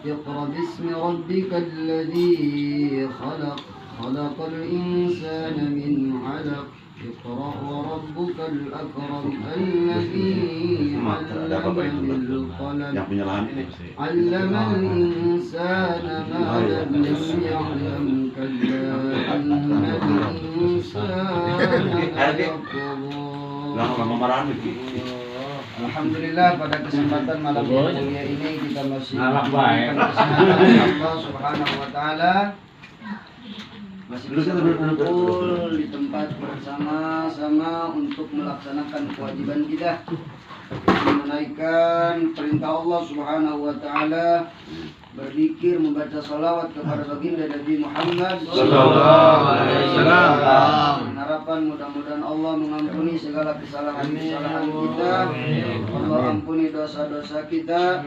اقرأ باسم ربك الذي خلق خلق الإنسان من علق اقرأ وربك الأكرم الذي علم الإنسان ما لم يعلم كلا إن الإنسان Alhamdulillah pada kesempatan malam yang mulia ini kita masih diberikan kesempatan Allah Subhanahu wa taala masih bisa berkumpul di tempat bersama-sama untuk melaksanakan kewajiban kita menunaikan perintah Allah Subhanahu wa taala, berzikir, membaca salawat kepada baginda Nabi Muhammad sallallahu alaihi wasallam. Harapan mudah-mudahan Allah mengampuni segala kesalahan-kesalahan kita. Allah ampuni dosa-dosa kita,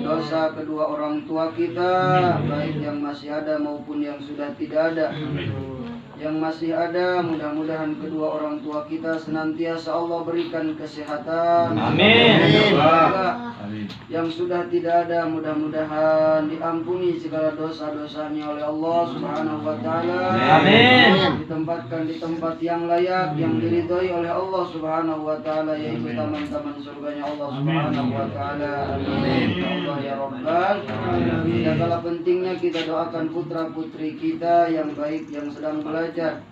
dosa kedua orang tua kita, baik yang masih ada maupun yang sudah tidak ada. Yang masih ada, mudah-mudahan kedua orang tua kita senantiasa Allah berikan kesehatan. Amin. Amin. Yang sudah tidak ada, mudah-mudahan diampuni segala dosa-dosanya oleh Allah Subhanahu wa taala. Amin. Ditempatkan di tempat yang layak, yang diridhoi oleh Allah Subhanahu wa taala, yaitu taman-taman surganya Allah Subhanahu wa taala. Amin. Ya Allah ya Rabbal alamin. Segala pentingnya kita doakan putra-putri kita yang baik yang sedang belajar,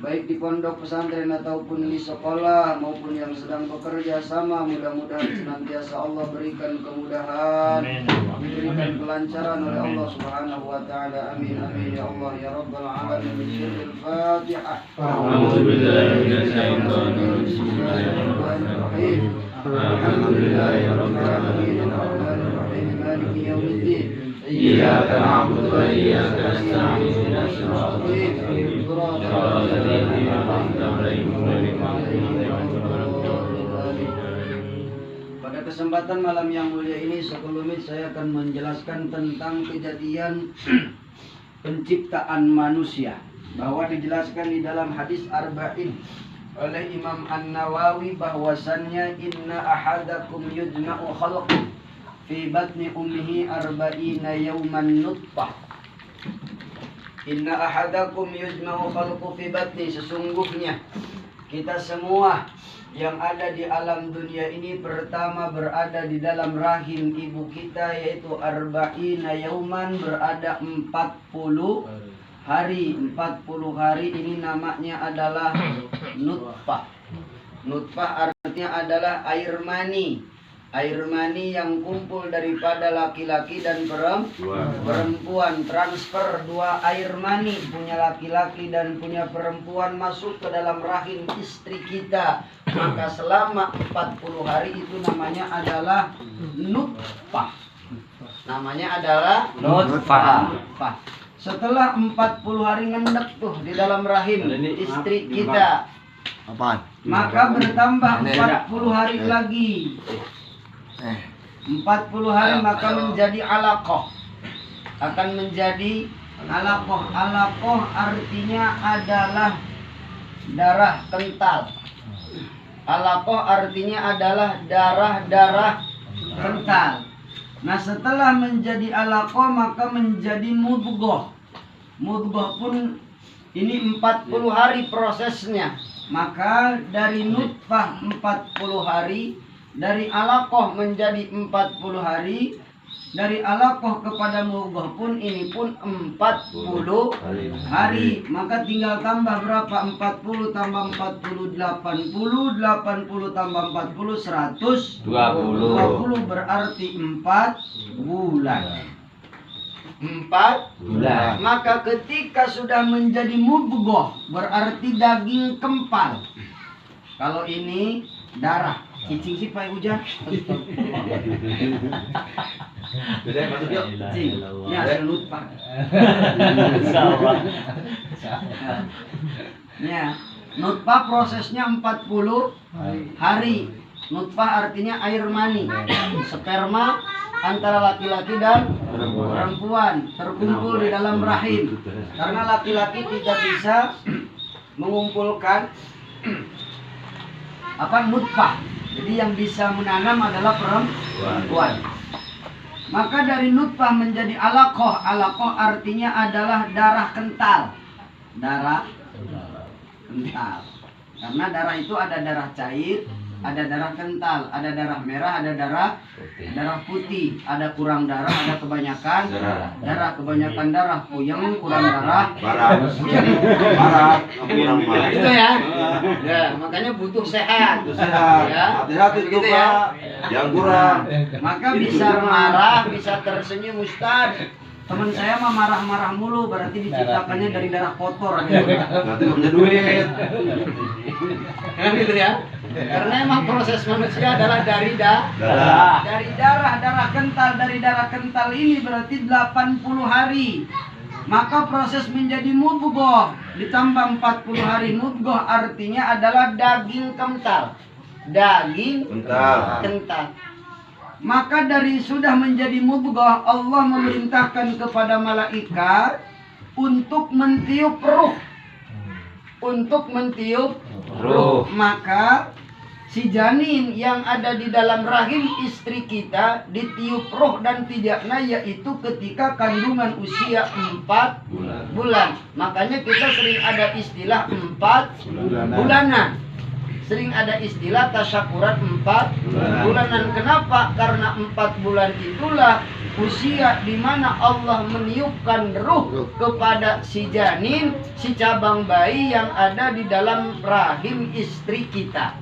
baik di pondok pesantren ataupun di sekolah maupun yang sedang bekerja sama, mudah-mudahan senantiasa Allah berikan kemudahan, diberikan kelancaran oleh Allah Subhanahu wa taala. Amin amin ya Allah ya Rabbal alamin. Al-Fatihah. A'udzubillahi minasyaitonir rajim. Bismillahirrahmanirrahim. Alhamdulillahirabbil alamin. Arrahmanir rahim. Maliki yaumiddin. Iyyaka na'budu wa iyyaka nasta'in. Ihdinas siratal mustaqim. Pada kesempatan malam yang mulia ini, sebelumnya saya akan menjelaskan tentang kejadian penciptaan manusia, bahwa dijelaskan di dalam hadis Arba'in oleh Imam An-Nawawi bahwasannya inna ahadakum yujma'u khalqu fi batni ummihi arba'ina yawman nutfah. Inna ahadakum yujma'u khalqu fi batni, sesungguhnya kita semua yang ada di alam dunia ini pertama berada di dalam rahim ibu kita, yaitu arba'ina yauman, berada 40 hari. 40 hari ini namanya adalah nutfah. Nutfah artinya adalah air mani. Air mani yang kumpul daripada laki-laki dan perempuan. Transfer dua air mani, punya laki-laki dan punya perempuan, masuk ke dalam rahim istri kita. Maka selama 40 hari itu namanya adalah nutfah. Namanya adalah nutfah. Setelah 40 hari ngendek tuh di dalam rahim istri kita, maka bertambah 40 hari lagi. 40 hari maka menjadi alaqah. Akan menjadi alaqah. Alaqah artinya adalah darah kental. Alaqah artinya adalah darah-darah kental. Nah, setelah menjadi alaqah maka menjadi mudghah. Mudghah pun ini 40 hari prosesnya. Maka dari nutfah 40 hari, dari alaqah menjadi 40 hari, dari alaqah kepada mudghah pun ini pun 40 hari. Maka tinggal tambah berapa? 40 tambah 40 80, 80 tambah 40 120 berarti 4 bulan. 4 bulan. Maka ketika sudah menjadi mudghah berarti daging kempal. Kalau ini darah. Cicing sih Pak Hujan. Sudah masuk yuk. Ya, selut Pak. Ya, nutfah prosesnya 40 hari. Nutfah artinya air mani, sperma antara laki-laki dan perempuan terkumpul di dalam rahim. Karena laki-laki tidak bisa mengumpulkan nutfah. Jadi yang bisa menanam adalah perempuan. Maka dari nutfah menjadi alaqah. Alaqah artinya adalah darah kental. Darah kental. Karena darah itu ada darah cair, ada darah kental, ada darah merah, ada darah putih, ada kurang darah, ada kebanyakan darah, kebanyakan darah, puyeng, kurang darah, Parah, kurang marah. gitu ya. Ya, makanya butuh sehat. Ya. Hati-hati itu Begitu ya. Pak, yang kurang. Maka bisa marah, bisa tersenyum, Ustaz. Teman saya mah marah-marah mulu, berarti diciptakannya dari darah kotor. Gitu. Nanti nggak punya duit. Kan gitu ya. Karena emang proses manusia adalah dari Darah. dari darah kental. Dari darah kental ini berarti 80 hari. Maka proses menjadi mudghah ditambah 40 hari. Mudghah artinya adalah daging kental. Daging kental. Maka dari sudah menjadi mudghah, Allah memerintahkan kepada malaikat untuk mentiup ruh. Untuk mentiup ruh. Maka si janin yang ada di dalam rahim istri kita ditiup roh dan tidaknya, yaitu ketika kandungan usia 4 bulan. Makanya kita sering ada istilah 4 bulanan. Sering ada istilah tasyakuran 4 bulanan. Kenapa? Karena 4 bulan itulah usia di mana Allah meniupkan ruh kepada si janin, si cabang bayi yang ada di dalam rahim istri kita.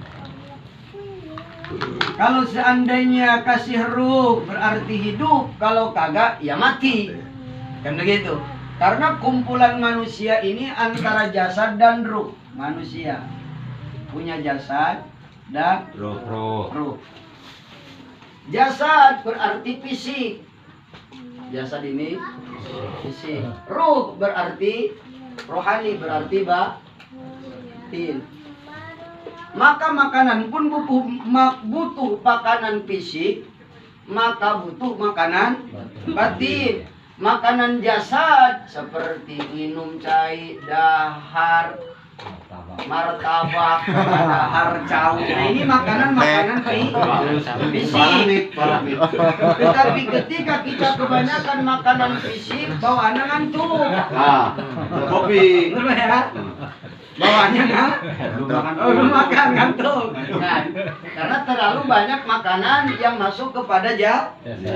Kalau seandainya kasih ruh berarti hidup, kalau kagak ya mati. Kan begitu. Karena kumpulan manusia ini antara jasad dan ruh. Manusia punya jasad dan ruh. Jasad berarti fisik. Jasad ini fisik. Ruh berarti rohani, berarti batin. Maka makanan pun butuh makanan fisik, maka butuh makanan batin. Makanan jasad seperti minum cai, dahar, martabak, dahar, cau. Nah, ini makanan fisik. Tetapi ketika kita kebanyakan makanan fisik, bawaannya ngantuk. Kopi. Betul ya? Bawaannya belum makan ngantuk. Nah, karena terlalu banyak makanan yang masuk kepada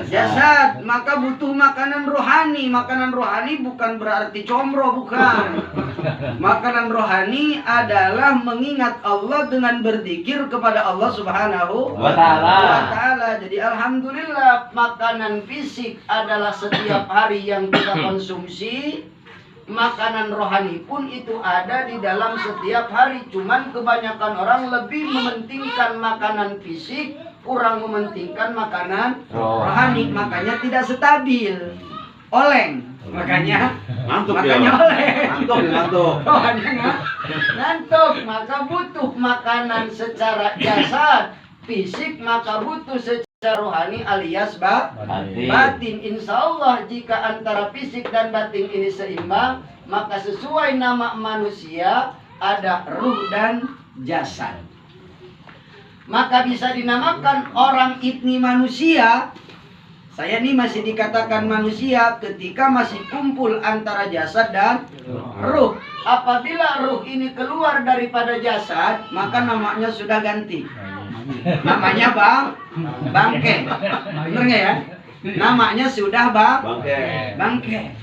jasad, maka butuh makanan rohani. Makanan rohani bukan berarti combro, bukan. Makanan rohani adalah mengingat Allah dengan berzikir kepada Allah Subhanahu wa Ta'ala. Jadi alhamdulillah, makanan fisik adalah setiap hari yang kita konsumsi. Makanan rohani pun itu ada di dalam setiap hari. Cuman kebanyakan orang lebih mementingkan makanan fisik, kurang mementingkan makanan rohani. Makanya tidak stabil, oleng. Makanya Ngantuk oleng. Ngantuk. Rohaninya ngantuk. Maka butuh makanan secara jasad, fisik, maka butuh secara rohani alias batin. Insya Allah jika antara fisik dan batin ini seimbang, maka sesuai nama manusia ada ruh dan jasad. Maka bisa dinamakan orang ini manusia. Saya ini masih dikatakan manusia ketika masih kumpul antara jasad dan ruh. Apabila ruh ini keluar daripada jasad, maka namanya sudah ganti. Namanya bangke. Bener nggak ya? Namanya sudah bangke.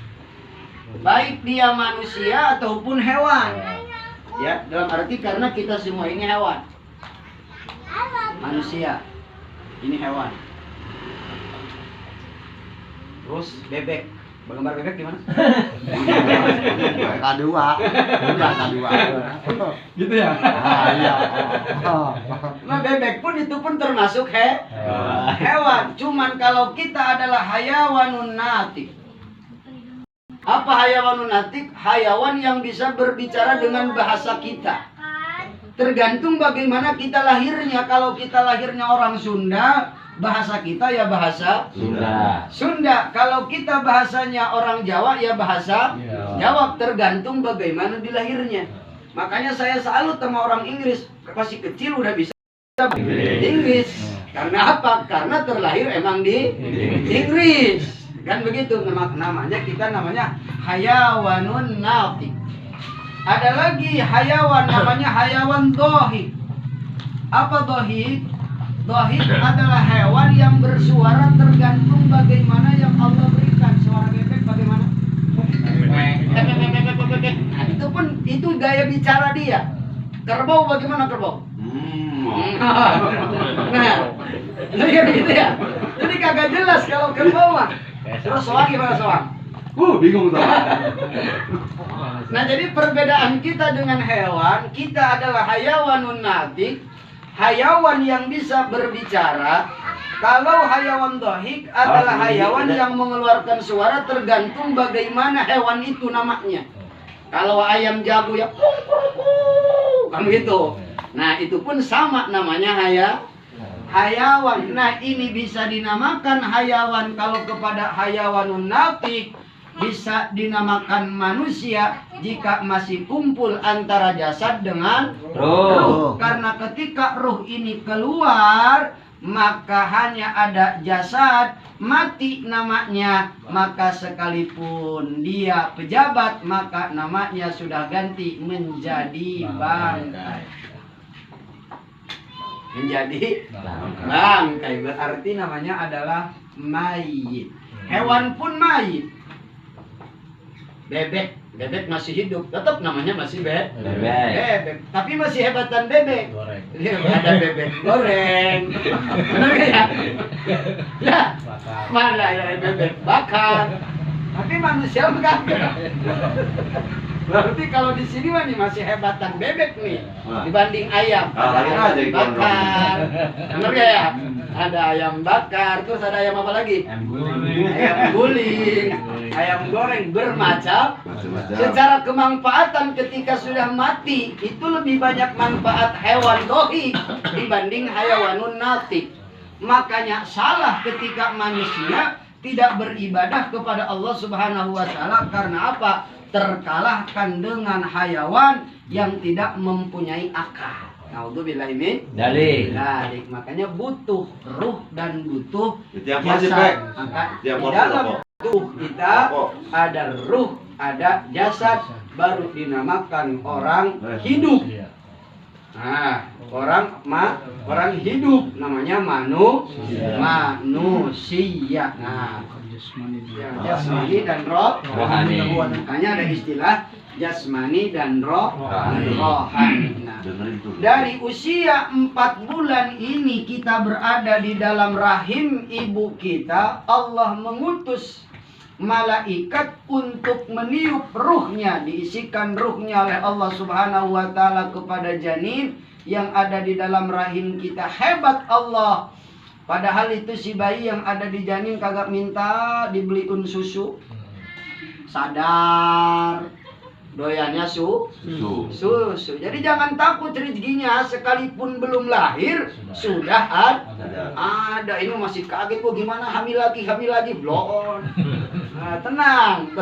Baik dia manusia ataupun hewan. Ya, dalam arti karena kita semua ini hewan. Manusia ini hewan. Terus bebek. Gambar bebek gimana? K2. Gitu ya? Iya. Nah, bebek pun itu pun termasuk hewan. Cuman kalau kita adalah hayawanun natik. Apa hayawanun natik? Hayawan yang bisa berbicara dengan bahasa kita. Tergantung bagaimana kita lahirnya. Kalau kita lahirnya orang Sunda, bahasa kita ya bahasa Sunda. Kalau kita bahasanya orang Jawa ya bahasa Jawa. Tergantung bagaimana dilahirnya. Makanya saya salut sama orang Inggris. Masih kecil udah bisa Inggris. Karena apa? Karena terlahir emang di Inggris. Kan begitu namanya, kita namanya hayawanun natik. Ada lagi hayawan namanya hayawan dohik. Apa dohik? Dohik adalah hewan yang bersuara tergantung bagaimana yang Allah berikan. Suara bebek bagaimana? Nah, itu gaya bicara dia. Kerbau bagaimana kerbau? Nah, gitu ya. Jadi kagak jelas kalau kerbau mah. Terus soang gimana soang? Bingung tuh. Nah, jadi perbedaan kita dengan hewan, kita adalah hayawanun natik, hayawan yang bisa berbicara. Kalau hayawan dohik adalah hayawan yang mengeluarkan suara tergantung bagaimana hewan itu namanya. Kalau ayam jago ya kan gitu. Nah, itu pun sama namanya hayawan. Nah, ini bisa dinamakan hayawan kalau kepada hayawanun natik, bisa dinamakan manusia jika masih kumpul antara jasad dengan ruh. Karena ketika ruh ini keluar, maka hanya ada jasad, mati namanya. Maka sekalipun dia pejabat, maka namanya sudah ganti menjadi bangkai. Menjadi bangkai, berarti namanya adalah mayit. Hewan pun mayit. Bebek masih hidup, tetap namanya masih bebek. Tapi masih hebatan bebek. Ada bebek goreng. Benar ya? Ya. Mana ya bebek bakar. Tapi manusia enggak. Berarti kalau di sini mah nih masih hebatan bebek nih dibanding ayam. Ada ayam bakar. Benar ya? Ada ayam bakar, terus ada ayam apa lagi? Ayam guling, ayam goreng, bermacam. Secara kemanfaatan ketika sudah mati, itu lebih banyak manfaat hewan dohik dibanding hayawanun natik. Makanya salah ketika manusia tidak beribadah kepada Allah Subhanahu wa taala. Karena apa? Terkalahkan dengan hayawan yang tidak mempunyai akal. Naudzubillah min dzalik. Makanya butuh ruh dan butuh jasad. Maka di dalam tubuh kita ada ruh, ada jasad, baru dinamakan orang hidup. Nah, orang hidup namanya manusia. Nah, jasmani dan rohani. Makanya ada istilah jasmani dan rohani. Nah, dari usia 4 bulan ini kita berada di dalam rahim ibu kita, Allah mengutus malaikat untuk meniup ruhnya, diisikan ruhnya oleh Allah Subhanahu wa taala kepada janin yang ada di dalam rahim kita. Hebat Allah. Padahal itu si bayi yang ada di janin kagak minta dibeliin susu. Sadar doyannya susu. Jadi jangan takut rezekinya, sekalipun belum lahir sudah ada. Ini masih kaget kok, gimana hamil lagi belum. Nah, tenang.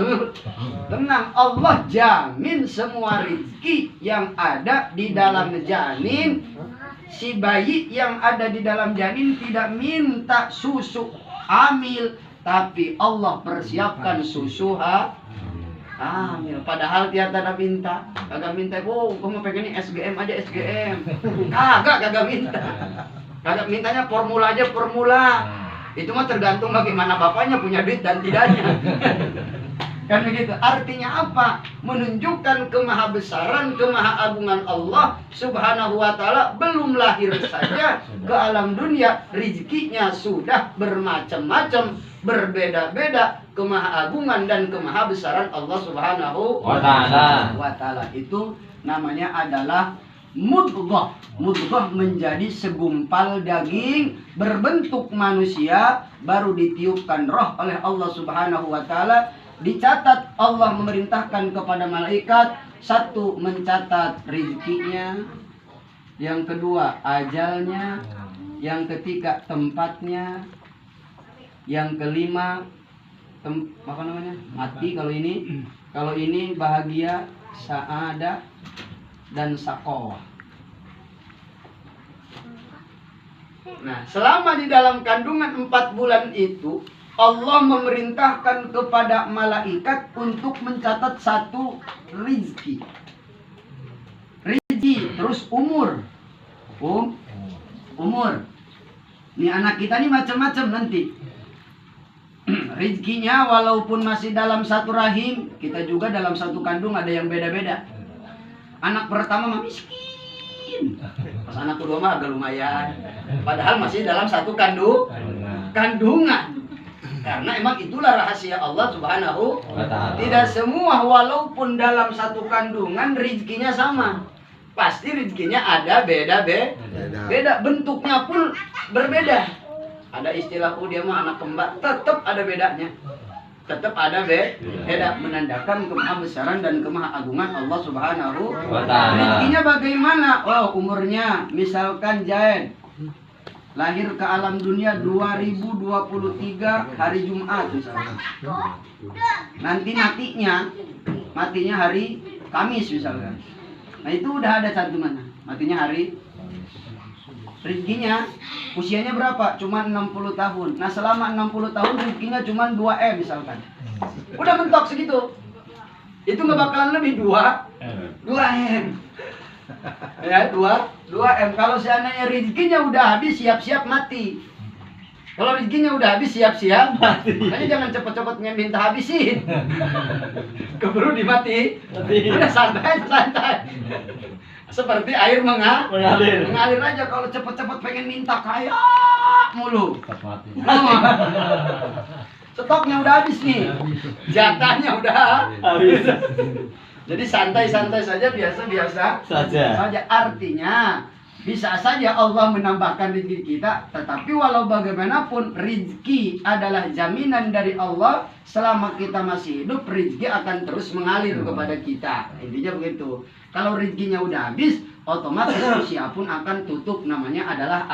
Allah jamin semua rezeki yang ada di dalam janin. Si bayi yang ada di dalam janin tidak minta susu hamil, tapi Allah persiapkan susu hamil. Padahal tiada ada minta, kagak minta. Kamu pengen ini SGM aja SGM. Kagak minta. Kagak mintanya formula aja formula. Itu mah tergantung bagaimana bapaknya punya duit dan tidaknya. Kan begitu. Artinya apa? Menunjukkan kemahabesaran, kemahaagungan Allah Subhanahu wa taala. Belum lahir saja ke alam dunia, rezekinya sudah bermacam-macam, berbeda-beda. Kemahaagungan dan kemahabesaran Allah Subhanahu wa taala itu namanya adalah mudghah. Mudghah menjadi segumpal daging berbentuk manusia, baru ditiupkan roh oleh Allah Subhanahu wa taala. Dicatat, Allah memerintahkan kepada malaikat, satu, mencatat rezekinya, yang kedua ajalnya, yang ketiga tempatnya, yang kelima mati. Kalau ini bahagia, sa'adah dan saqawah. Nah, selama di dalam kandungan 4 bulan itu, Allah memerintahkan kepada malaikat untuk mencatat satu rizki. Rizki, terus umur. Umur. Nih anak kita nih macam-macam nanti. Rizkinya walaupun masih dalam satu rahim, kita juga dalam satu kandung ada yang beda-beda. Anak pertama mah miskin. Pas anak kedua mah agak lumayan. Padahal masih dalam satu kandungan. Karena emang itulah rahasia Allah Subhanahu wa ta'ala. Tidak semua walaupun dalam satu kandungan rizkinya sama. Pasti rizkinya ada beda. Bentuknya pun berbeda. Ada istilah dia mah anak kembar, tetap ada bedanya. Tetap ada beda, menandakan kemahabesaran dan kemahaguman Allah Subhanahu wa ta'ala. Rizkinya bagaimana? Oh, umurnya misalkan Jaen lahir ke alam dunia 2023 hari Jumat misalkan. Nanti matinya hari Kamis misalkan. Nah itu udah ada cantumannya. Matinya hari. Rizkinya usianya berapa? Cuma 60 tahun. Nah selama 60 tahun rizkinya cuma 2M misalkan. Udah mentok segitu. Itu nggak bakalan lebih 2M. Ya 2M. Kalau seandainya rizkinya udah habis, siap-siap mati. Kalau rizkinya udah habis, siap-siap mati. Makanya jangan cepet-cepet minta habisin. Keburu dimati. Udah santai. Seperti air mengalir aja. Kalau cepet-cepet pengen minta kaya mulu. Stoknya udah habis nih. Jatahnya udah habis. Jadi santai-santai saja, biasa-biasa saja. Artinya bisa saja Allah menambahkan rezeki kita, tetapi walau bagaimanapun rezeki adalah jaminan dari Allah. Selama kita masih hidup, rezeki akan terus mengalir kepada kita. Intinya begitu. Kalau rezekinya udah habis, otomatis usia pun akan tutup. Namanya adalah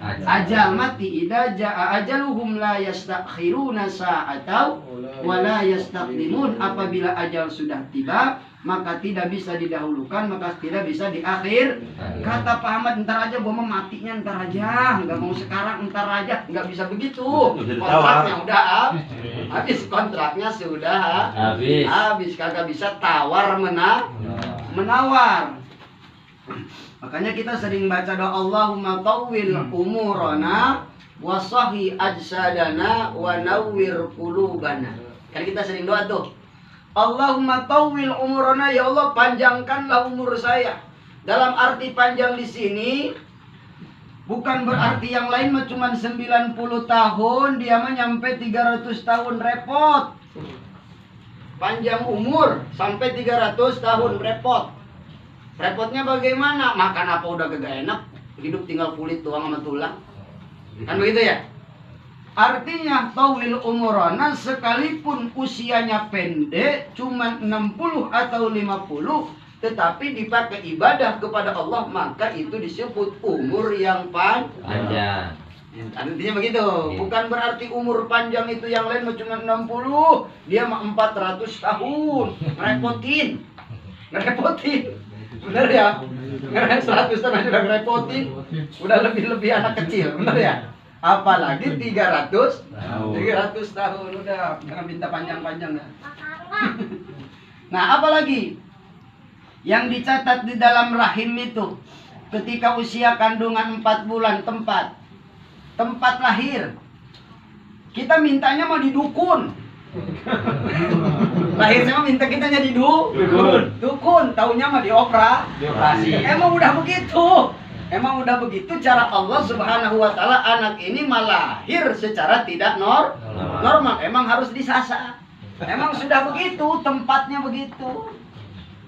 ajal. Mati idza jaa ajaluhum la yastakhiruna sa'atan wa la yastaqdimun. Apabila ajal sudah tiba, maka tidak bisa didahulukan, maka tidak bisa diakhir. Kata Pak Ahmad, ntar aja, gua mau matinya ntar aja, nggak mau sekarang, ntar aja. Nggak bisa begitu. Kontraknya udah habis, kontraknya sudah habis. Kagak bisa tawar menawar. Makanya kita sering baca doa Allahumma tawwil umurana wa sahhi ajsadana wa nawwir qulubana. Kan kita sering doa tuh. Allahumma tawwil umurana, ya Allah panjangkanlah umur saya. Dalam arti panjang di sini bukan berarti yang lain mah cuma 90 tahun, dia mah nyampe 300 tahun repot. Panjang umur sampai 300 tahun repot. Repotnya bagaimana? Makan apa udah gak enak, hidup tinggal kulit doang sama tulang. Kan begitu ya? Artinya tawil umurana, sekalipun usianya pendek cuma 60 atau 50, tetapi dipakai ibadah kepada Allah, maka itu disebut umur yang panjang. Artinya begitu. Bukan berarti umur panjang itu yang lain cuma 60, dia mah 400 tahun. Ngerepotin. Bener ya? 100 tahun udah ngerepotin. Udah lebih-lebih anak kecil, bener ya? Apalagi 300 tahun udah, jangan minta panjang-panjang ya. Nah, apalagi yang dicatat di dalam rahim itu ketika usia kandungan 4 bulan, tempat lahir. Kita mintanya mau di dukun. Lahirnya mah minta kitanya di dukun, taunya mah dioperasi. Emang udah begitu cara Allah Subhanahu wa ta'ala. Anak ini malah lahir secara tidak normal. Emang harus disasar. Emang sudah begitu, tempatnya begitu.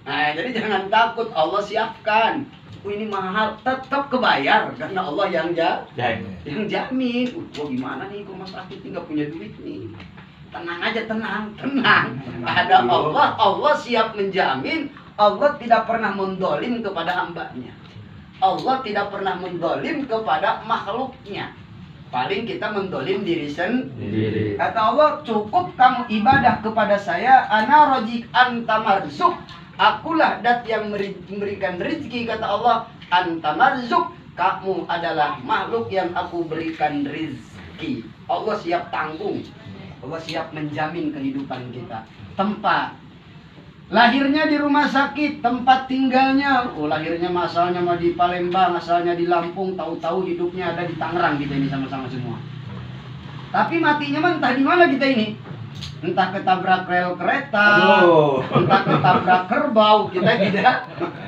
Nah, jadi jangan takut, Allah siapkan. Ini mahal, tetap kebayar karena Allah yang jamin. Gua gimana nih, gua mas sakit nggak punya duit nih. Tenang aja, tenang. Ada Allah siap menjamin. Allah tidak pernah mendolim kepada hambanya. Allah tidak pernah mendolim kepada makhluknya. Paling kita mendolim diri sendiri. Kata Allah, cukup kamu ibadah kepada saya. Ana rozik anta marzuk. Akulah dat yang memberikan rezeki. Kata Allah, anta marzuk. kamu adalah makhluk yang aku berikan rizki. Allah siap tanggung, Allah siap menjamin kehidupan kita. Tempat lahirnya di rumah sakit, tempat tinggalnya, lahirnya asalnya mah di Palembang, asalnya di Lampung, tahu-tahu hidupnya ada di Tangerang kita ini sama-sama semua. Tapi matinya mah entah di mana kita ini. Entah ketabrak rel kereta, entah ketabrak kerbau, kita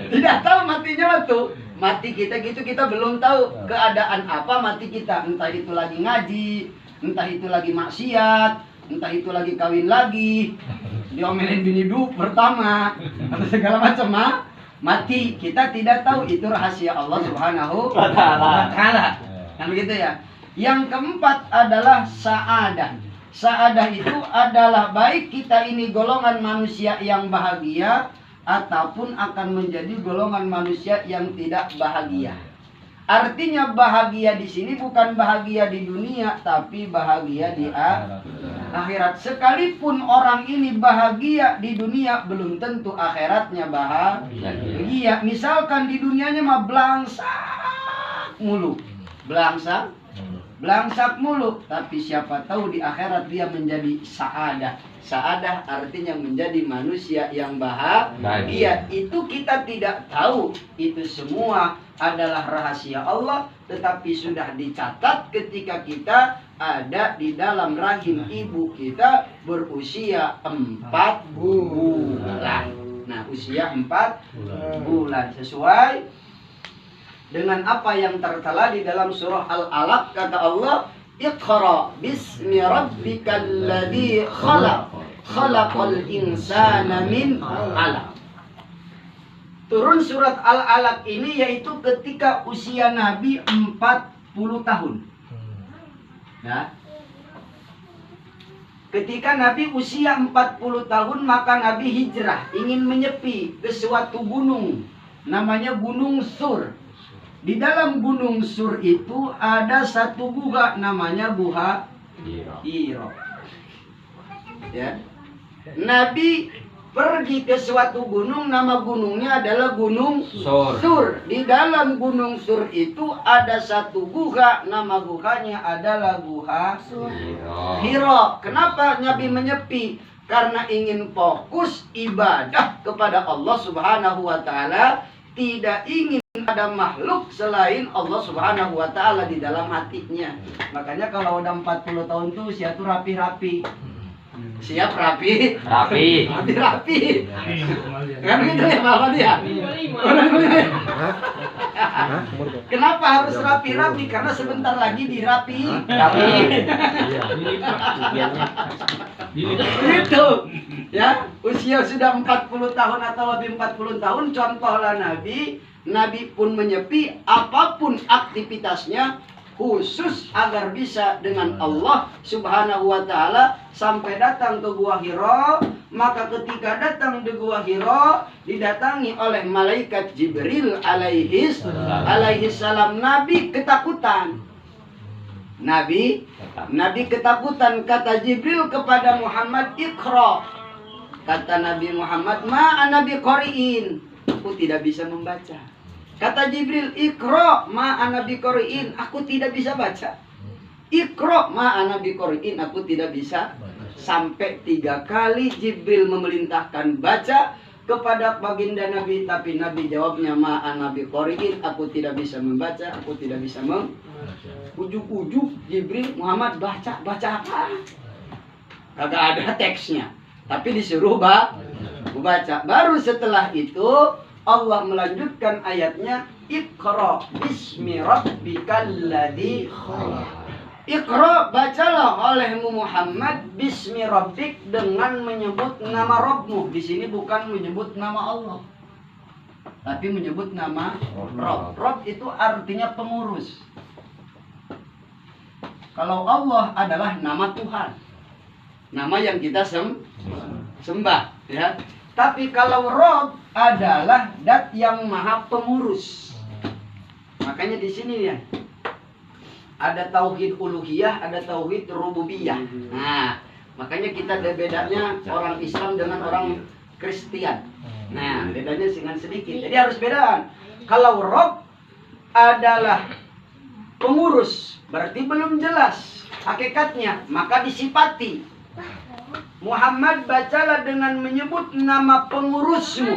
tidak tahu matinya waktu. Mati kita gitu, kita belum tahu keadaan apa mati kita. Entah itu lagi ngaji, entah itu lagi maksiat, entah itu lagi kawin lagi, diomelin bini pertama, atau segala macam mati. Kita tidak tahu, itu rahasia Allah Subhanahu wa Ta'ala. Kan begitu ya. Yang keempat adalah sa'adah. Sa'adah itu adalah baik kita ini golongan manusia yang bahagia ataupun akan menjadi golongan manusia yang tidak bahagia. Artinya bahagia di sini bukan bahagia di dunia, tapi bahagia di akhirat. Sekalipun orang ini bahagia di dunia, belum tentu akhiratnya bahagia. Misalkan di dunianya mah belangsak mulu, belangsak mulu, tapi siapa tahu di akhirat dia menjadi sa'adah. Sa'adah artinya menjadi manusia yang bahagia. Itu kita tidak tahu. Itu semua adalah rahasia Allah, tetapi sudah dicatat ketika kita ada di dalam rahim ibu kita berusia 4 bulan. Nah, usia 4 bulan sesuai dengan apa yang tertera di dalam surah Al-Alaq. Kata Allah, Iqra bismi rabbikal ladzi khalaq, khalaqal insana min 'alaq. Turun surat Al-Alaq ini yaitu ketika usia Nabi 40 tahun. Ya. Ketika Nabi usia 40 tahun, maka Nabi hijrah, ingin menyepi ke suatu gunung, namanya Gunung Sur. Di dalam Gunung Sur itu ada satu gua namanya Gua Hiro. Ya. Nabi pergi ke suatu gunung, nama gunungnya adalah Gunung Sur. Di dalam Gunung Sur itu ada satu gua, nama guganya adalah Gua Hiro. Kenapa Nabi menyepi? Karena ingin fokus ibadah kepada Allah Subhanahu wa Ta'ala, tidak ingin ada makhluk selain Allah Subhanahu wa Ta'ala di dalam hatinya. Makanya kalau udah 40 tahun tuh usia tuh rapi-rapi. Siap rapi. Kan gitu ya Pak dia. Kenapa harus rapi-rapi? Karena sebentar lagi dirapi. Gitu. Ya, usia sudah 40 tahun atau lebih 40 tahun, contohlah Nabi pun menyepi apapun aktivitasnya khusus agar bisa dengan Allah Subhanahu wa Ta'ala sampai datang ke Gua Hiro. Maka ketika datang di Gua Hiro didatangi oleh malaikat Jibril alaihi salam. Nabi ketakutan. Nabi ketakutan. Kata Jibril kepada Muhammad, Iqra. Kata Nabi Muhammad, ma ana biqari'in, aku tidak bisa membaca. Kata Jibril, Iqra ma ana biqari'in, aku tidak bisa baca. Iqra ma ana biqari'in, aku tidak bisa. Sampai 3 kali Jibril memerintahkan baca kepada baginda Nabi, tapi Nabi jawabnya ma ana biqari'in, aku tidak bisa membaca, aku tidak bisa ujuk-ujuk Jibril, Muhammad baca apa? Kagak ada teksnya, tapi disuruh baca. Baru setelah itu Allah melanjutkan ayatnya, Iqra bismi rabbikal ladzi khalaq. Iqra, bacalah olehmu Muhammad bismi rabbik, dengan menyebut nama Rabbmu. Di sini bukan menyebut nama Allah, tapi menyebut nama Rabb. Rabb itu artinya pengurus. Kalau Allah adalah nama Tuhan, nama yang kita sembah, ya. Tapi kalau Rabb adalah dat yang maha pengurus. Makanya di sini ya ada tauhid uluhiyah, ada tauhid rububiyah. Nah, makanya kita ada bedanya orang Islam dengan orang Kristen. Nah, bedanya dengan sedikit. Jadi harus beda. Kalau Rabb adalah pengurus, berarti belum jelas hakikatnya, maka disifati. Muhammad, bacalah dengan menyebut nama pengurusmu.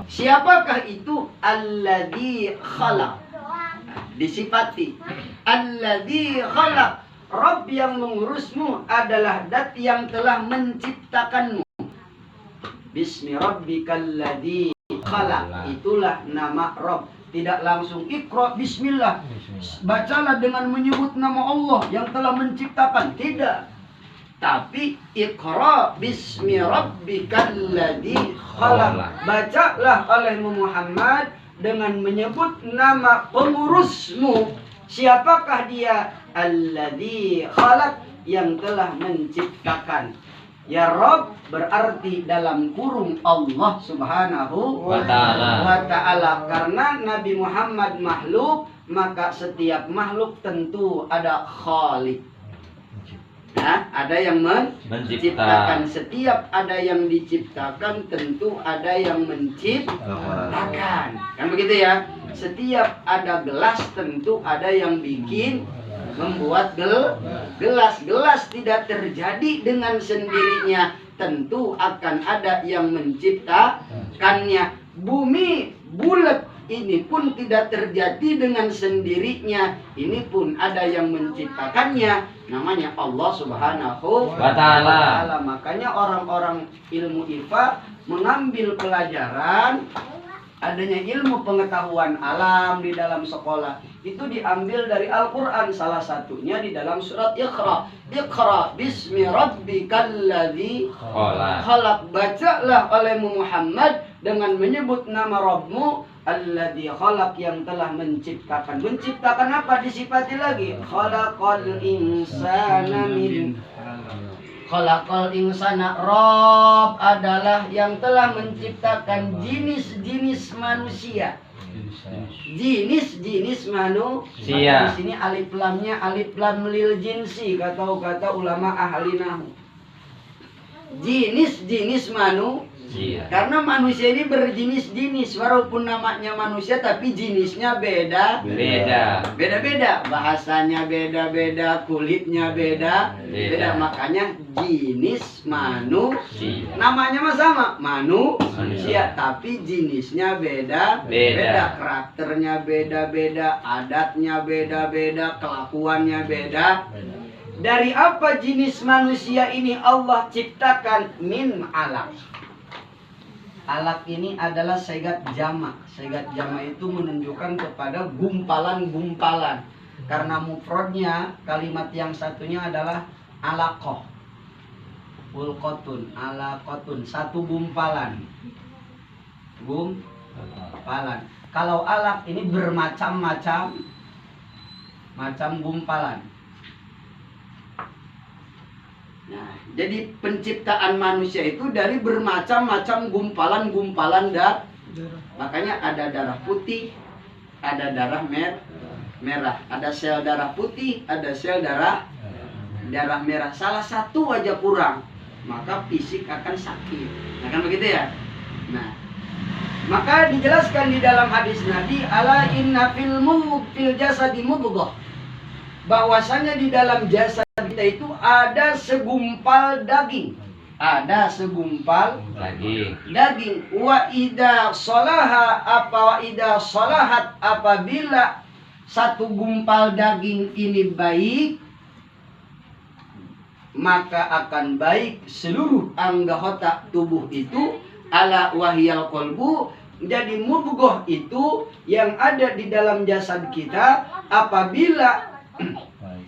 Siapakah itu? Alladzi khalaq. Disifati. Alladzi khalaq. Rabb yang mengurusmu adalah Dat yang telah menciptakanmu. Bismi rabbikal ladzi khalaq. Itulah nama Rabb. Tidak langsung Iqra bismillah. Bacalah dengan menyebut nama Allah yang telah menciptakan. Tidak. Tapi Iqra bismi rabbikal ladzi khalaq. Bacalah olehmu Muhammad dengan menyebut nama pengurusmu. Siapakah dia? Alladzi khalaq, yang telah menciptakan. Ya Rabb berarti dalam kurung Allah Subhanahu wa ta'ala. Karena Nabi Muhammad makhluk, maka setiap makhluk tentu ada khaliq. Nah, ada yang menciptakan. Setiap ada yang diciptakan, tentu ada yang menciptakan. Kan begitu ya? Setiap ada gelas, tentu ada yang bikin, membuat gelas. Gelas tidak terjadi dengan sendirinya, tentu akan ada yang menciptakannya. Bumi bulat ini pun tidak terjadi dengan sendirinya, ini pun ada yang menciptakannya, namanya Allah Subhanahu wa ta'ala. Makanya orang-orang ilmu IFA mengambil pelajaran adanya ilmu pengetahuan alam di dalam sekolah. Itu diambil dari Al-Quran, salah satunya di dalam surat Iqra. Iqra bismi rabbikal ladzi khalaq. Bacalah olehmu Muhammad dengan menyebut nama Rabbmu, alladzi khalaq, yang telah menciptakan. Menciptakan apa? Disifati lagi. Khalaqal insana min khalaqal insana. Rabb adalah yang telah menciptakan jenis-jenis manusia. Jenis-jenis manusia. Di sini alif lamnya alif lam lil jinsi, kata ulama ahli nahwu. Jenis-jenis manusia. Karena manusia ini berjenis-jenis, walaupun namanya manusia tapi jenisnya beda-beda. Bahasanya beda-beda, kulitnya beda. Makanya jenis manusia. Namanya mah sama, manusia, tapi jenisnya beda. Karakternya beda-beda, adatnya beda-beda, kelakuannya beda. Dari apa jenis manusia ini Allah ciptakan? Min alaq. Alaq ini adalah segat jamak. Segat jamak itu menunjukkan kepada gumpalan-gumpalan. Karena mufradnya kalimat yang satunya adalah alaqah. Ulqatun, alaqatun, satu gumpalan. Gumpalan. Kalau alaq ini bermacam-macam gumpalan. Nah, jadi penciptaan manusia itu dari bermacam-macam gumpalan-gumpalan darah. Makanya ada darah putih, ada darah merah, ada sel darah putih, ada sel darah merah. Salah satu aja kurang, maka fisik akan sakit. Nah, kan begitu ya? Nah, maka dijelaskan di dalam hadis Nabi, ala inna fil jasadi mudghah. Bahwasanya di dalam jasad kita itu ada segumpal daging. Ada segumpal daging. Wa idza salahat, apabila satu gumpal daging ini baik, maka akan baik seluruh anggota tubuh itu. Ala wahyal qalbu. Jadi mudghah itu yang ada di dalam jasad kita, apabila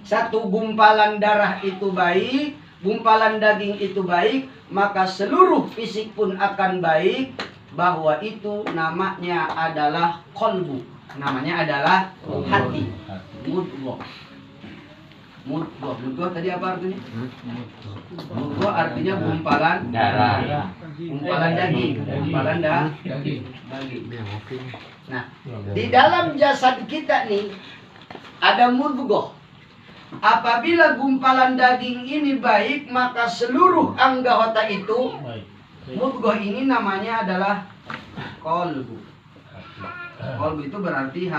satu gumpalan darah itu baik, gumpalan daging itu baik, maka seluruh fisik pun akan baik. Bahwa itu namanya adalah qalbu, namanya adalah hati. Mudghah tadi apa artinya? Mudghah artinya gumpalan darah, gumpalan daging, gumpalan daging. Nah, di dalam jasad kita nih ada mudghah. Apabila gumpalan daging ini baik, maka seluruh anggota itu, mudghah ini namanya adalah qalbu. Qalbu itu berarti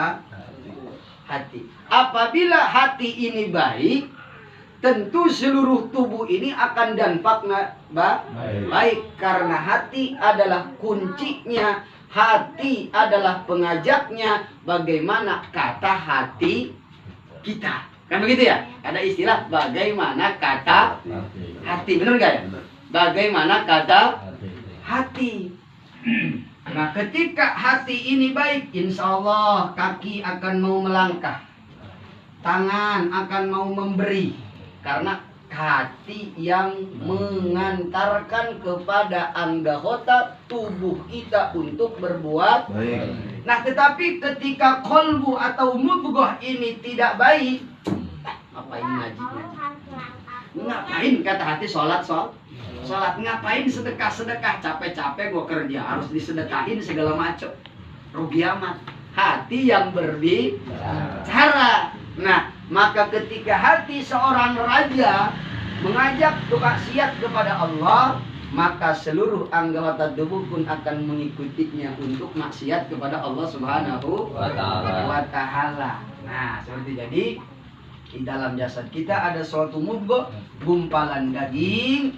Hati. Apabila hati ini baik, tentu seluruh tubuh ini akan dampaknya baik. Karena hati adalah kuncinya, hati adalah pengajaknya bagaimana kata hati kita. Kan begitu ya? Ada istilah bagaimana kata hati. Benar gak ya? Bagaimana kata hati. Nah, ketika hati ini baik, insya Allah kaki akan mau melangkah, tangan akan mau memberi, karena hati yang mengantarkan kepada anggota tubuh kita untuk berbuat Baik. Nah, tetapi ketika kolbu atau mudghah ini tidak baik, ngapain ngaji? Ngapain kata hati sholat, ngapain sedekah, capek-capek gua kerja, harus disedekahin segala macam. Rugi amat. Hati yang berbicara. Nah, maka ketika hati seorang raja mengajak maksiat kepada Allah, maka seluruh anggota tubuh pun akan mengikutinya untuk maksiat kepada Allah Subhanahu wa Ta'ala. Nah, seperti jadi di dalam jasad kita ada suatu mudghah, gumpalan daging.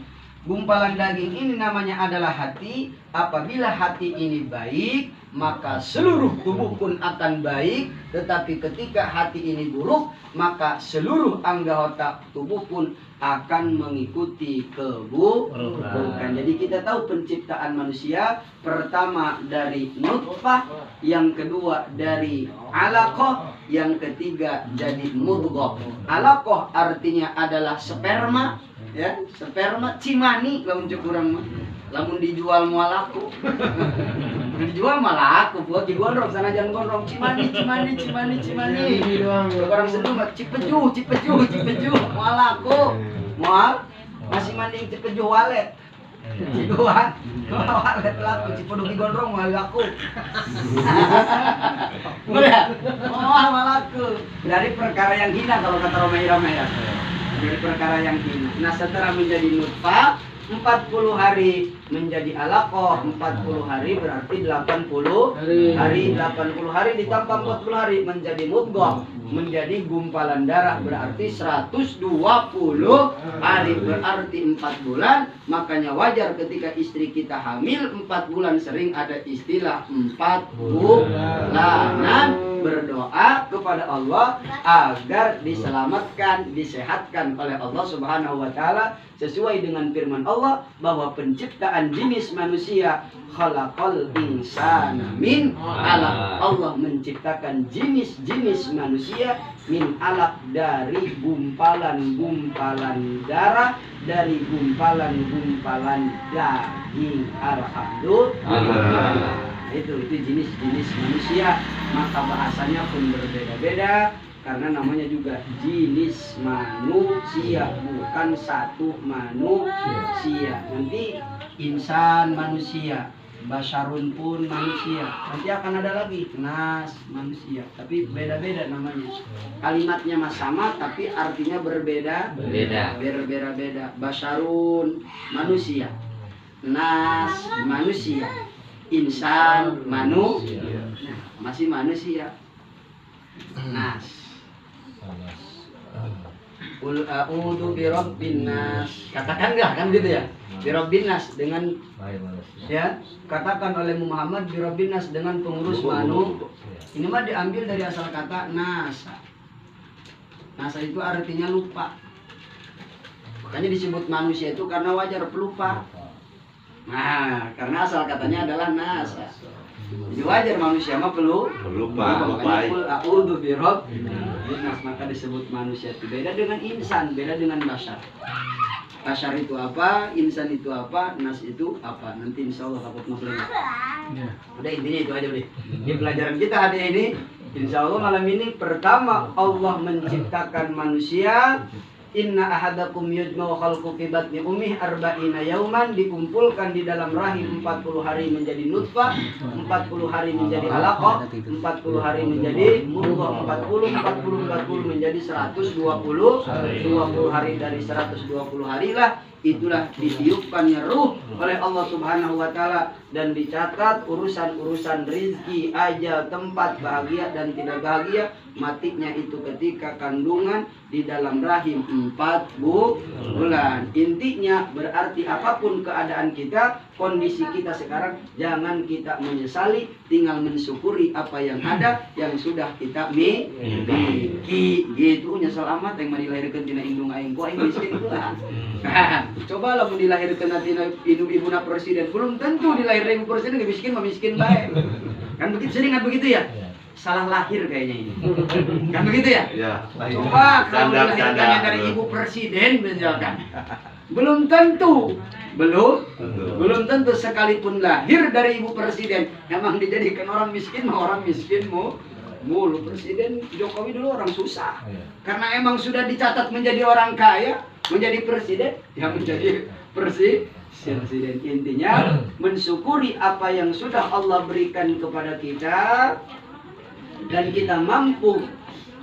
Gumpalan daging ini namanya adalah hati. Apabila hati ini baik, maka seluruh tubuh pun akan baik. Tetapi ketika hati ini buruk, maka seluruh anggota tubuh pun akan mengikuti keburukan. Jadi kita tahu penciptaan manusia pertama dari nutfah, yang kedua dari alaqah, yang ketiga jadi mudghah. Alaqah artinya adalah sperma, ya, sperma cimani lamun kurang mah. Lamun dijual moal laku. Dijual malah aku buat digondrong sana jangan gondrong cimani. Orang sedung cipeju moal aku. Moal masih mending cipeju walet. Ciduan walet laku cipedu digondrong moal laku. Mudah. Moal laku. Dari perkara yang hina kalau kata Romai ya. Dari perkara yang hina. Nah, setelah menjadi nutfah 40 hari menjadi alaqah, 40 hari berarti 80 hari. 80 hari ditambah 40 hari menjadi mudghah, menjadi gumpalan darah berarti 120 hari, berarti 4 bulan. Makanya wajar ketika istri kita hamil 4 bulan sering ada istilah 4 bulanan, berdoa kepada Allah agar diselamatkan, disehatkan oleh Allah Subhanahu wa Ta'ala sesuai dengan firman Allah bahwa penciptaan jenis manusia khalaqal insana min alaq. Allah menciptakan jenis-jenis manusia min alaq, dari gumpalan-gumpalan darah, dari gumpalan-gumpalan daging. Alhamdulillah. Itu jenis-jenis manusia. Maka bahasanya pun berbeda-beda karena namanya juga jenis manusia, bukan satu manusia. Nanti insan manusia, basyarun pun manusia, nanti akan ada lagi nas manusia, tapi beda-beda namanya. Kalimatnya mas sama tapi artinya berbeda. Basyarun manusia, nas manusia, insan manusia. Nah, masih manusia. Nas. Qul a'udzu birabbin nas. Katakan enggak kan gitu ya? Birabbin nas dengan ya, katakan oleh Muhammad birabbin nas dengan pengurus manusia. Ini mah diambil dari asal kata nasa. Nasa itu artinya lupa. Makanya disebut manusia itu karena wajar pelupa. Nah, karena asal katanya adalah nasa. Jadi wajar manusia mah pelupa. Makanya a'udzu birabbin nas, maka disebut manusia. Itu beda dengan insan, beda dengan basyar. Basyar itu apa, insan itu apa, nas itu apa. Nanti insya Allah takut ngobrol. Udah intinya itu aja deh. Di pelajaran kita hari ini, insya Allah malam ini pertama Allah menciptakan manusia. Inna ahadakum yujma'u khalqu fi batni ummih arba'ina yauman, dikumpulkan di dalam rahim 40 hari menjadi nutfah, 40 hari menjadi alaqah, 40 hari menjadi mudghah, 40 menjadi 120, 20 hari dari 120 hari lah itulah ditiupkannya ruh oleh Allah Subhanahu wa taala dan dicatat urusan-urusan rizki, ajal, tempat bahagia dan tidak bahagia. Matinya itu ketika kandungan di dalam rahim 4 bulan. Intinya berarti apapun keadaan kita, kondisi kita sekarang, jangan kita menyesali, tinggal mensyukuri apa yang ada yang sudah kita miliki. Gitu nyesal amat yang dilahirkan tina indung aing ku aing miskin pula. Cobalah mau dilahirkan tina ibu-ibuna presiden, belum tentu dilahirkan ibu presiden gak miskin, mah miskin baik. Kan begitu, sering kan begitu ya? Salah lahir kayaknya ini. Kan begitu ya? Ya. Coba kalau dilahirkannya dari ibu presiden misalkan. Belum tentu. Belum tentu sekalipun lahir dari ibu presiden emang dijadikan orang miskin, mah orang miskin mulu. Presiden Jokowi dulu orang susah. Karena emang sudah dicatat menjadi orang kaya, menjadi presiden, yang menjadi presiden. Intinya mensyukuri apa yang sudah Allah berikan kepada kita dan kita mampu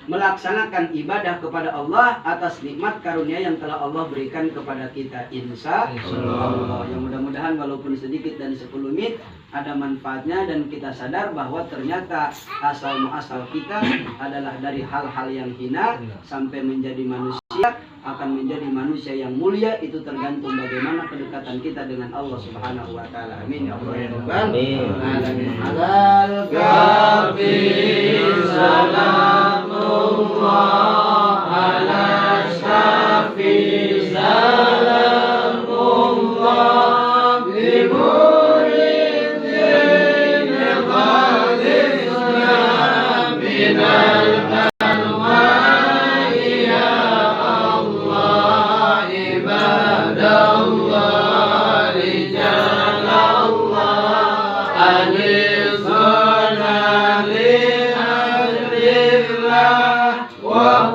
melaksanakan ibadah kepada Allah atas nikmat karunia yang telah Allah berikan kepada kita, insya Allah. Yang mudah-mudahan walaupun sedikit dan sekelumit ada manfaatnya dan kita sadar bahwa ternyata asal muasal kita adalah dari hal-hal yang hina sampai menjadi manusia, akan menjadi manusia yang mulia. Itu tergantung bagaimana kedekatan kita dengan Allah Subhanahu wa taala. Amin ya Allah ya Rabbal alamin. Halal kafi salamullah ala syafi salamullah li muridin qadisna minal wa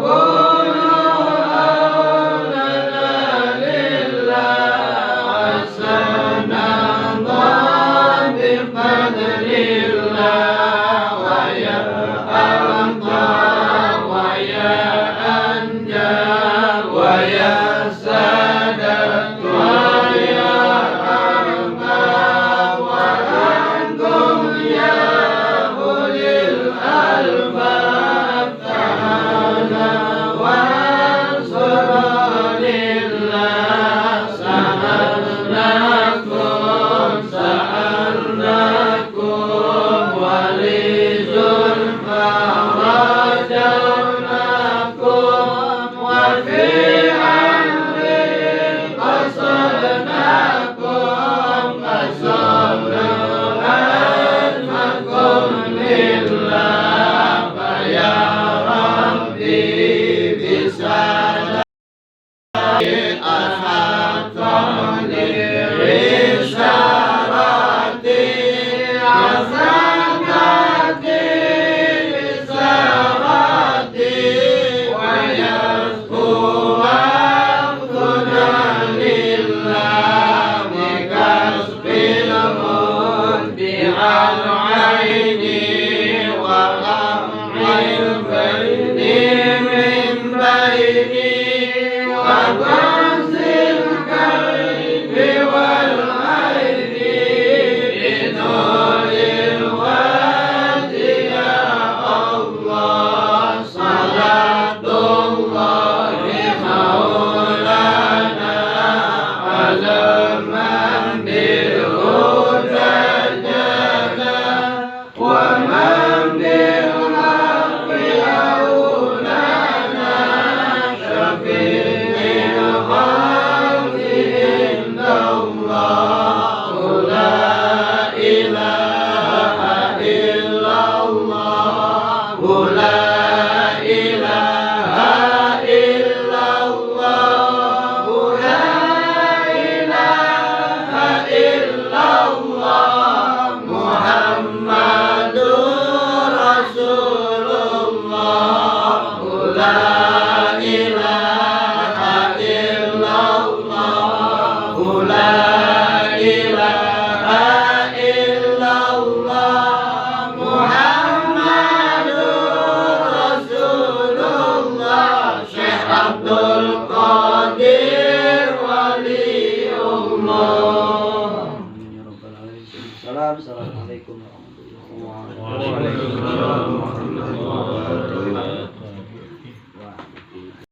Assalamualaikum warahmatullahi wabarakatuh. Waalaikumsalam warahmatullahi